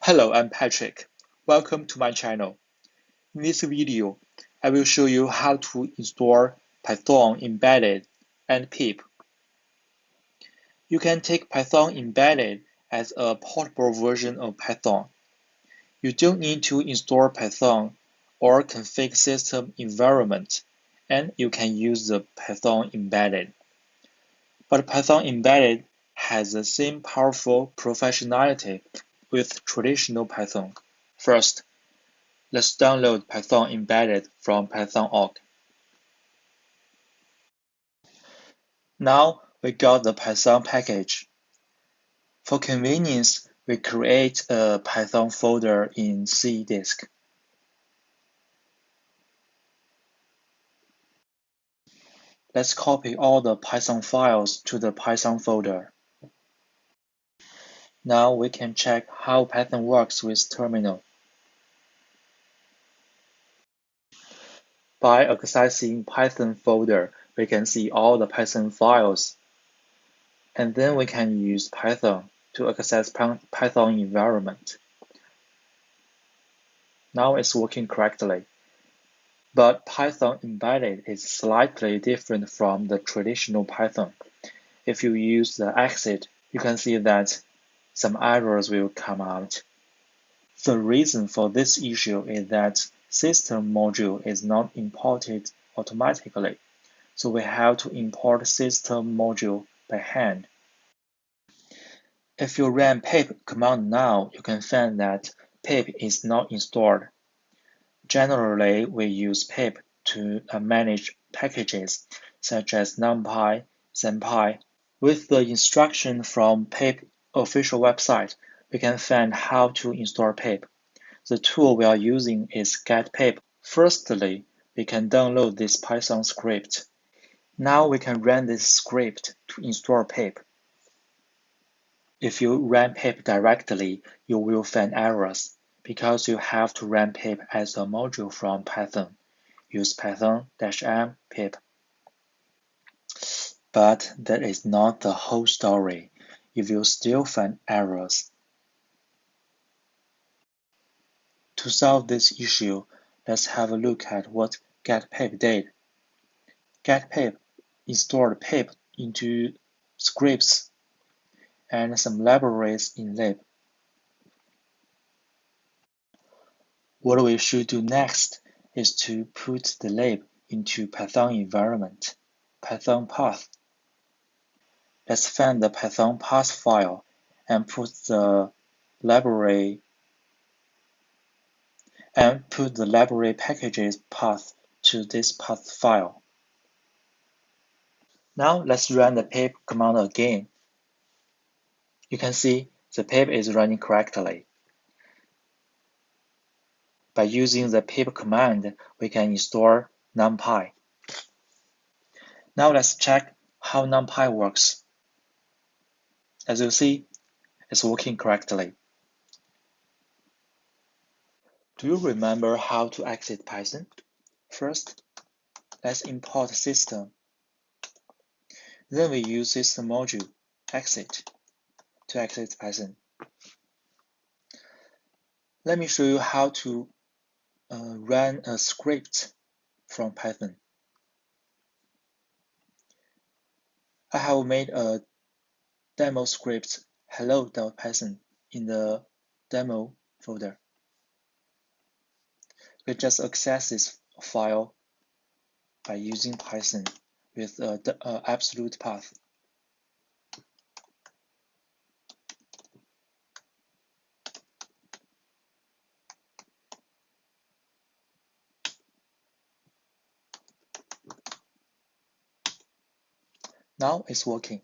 Hello, I'm Patrick. Welcome to my channel. In this video, I will show you how to install Python Embedded and Pip. You can take Python Embedded as a portable version of Python. You don't need to install Python or config system environment, and you can use the Python Embedded. But Python Embedded has the same powerful professionality with traditional Python. First, let's download Python Embedded from Python.org. Now we got the Python package. For convenience, we create a Python folder in C disk. Let's copy all the Python files to the Python folder. Now we can check how Python works with terminal. By accessing Python folder, we can see all the Python files. And then we can use Python to access Python environment. Now it's working correctly. But Python Embedded is slightly different from the traditional Python. If you use the exit, you can see that some errors will come out. The reason for this issue is that system module is not imported automatically, so we have to import system module by hand. If you run pip command now, you can find that pip is not installed. Generally, we use pip to manage packages such as NumPy, SymPy. With the instruction from pip official website, we can find how to install pip. The tool we are using is getpip. Firstly, we can download this Python script. Now we can run this script to install pip. If you run pip directly, you will find errors, because you have to run pip as a module from Python. Use Python-m pip. But that is not the whole story. You will still find errors. To solve this issue, let's have a look at what getpip did. Getpip installed pip into scripts and some libraries in lib. What we should do next is to put the lib into Python environment, Python path. Let's find the Python path file and put the library packages path to this path file. Now let's run the pip command again. You can see the pip is running correctly. By using the pip command, we can install NumPy. Now let's check how NumPy works. As you see, it's working correctly. Do you remember how to exit Python? First, let's import system. Then we use system module exit to exit Python. Let me show you how to run a script from Python. I have made a demo script hello.python in the demo folder. We just access this file by using Python with the absolute path. Now it's working.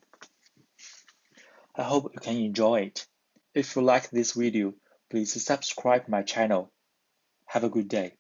I hope you can enjoy it. If you like this video, please subscribe my channel. Have a good day.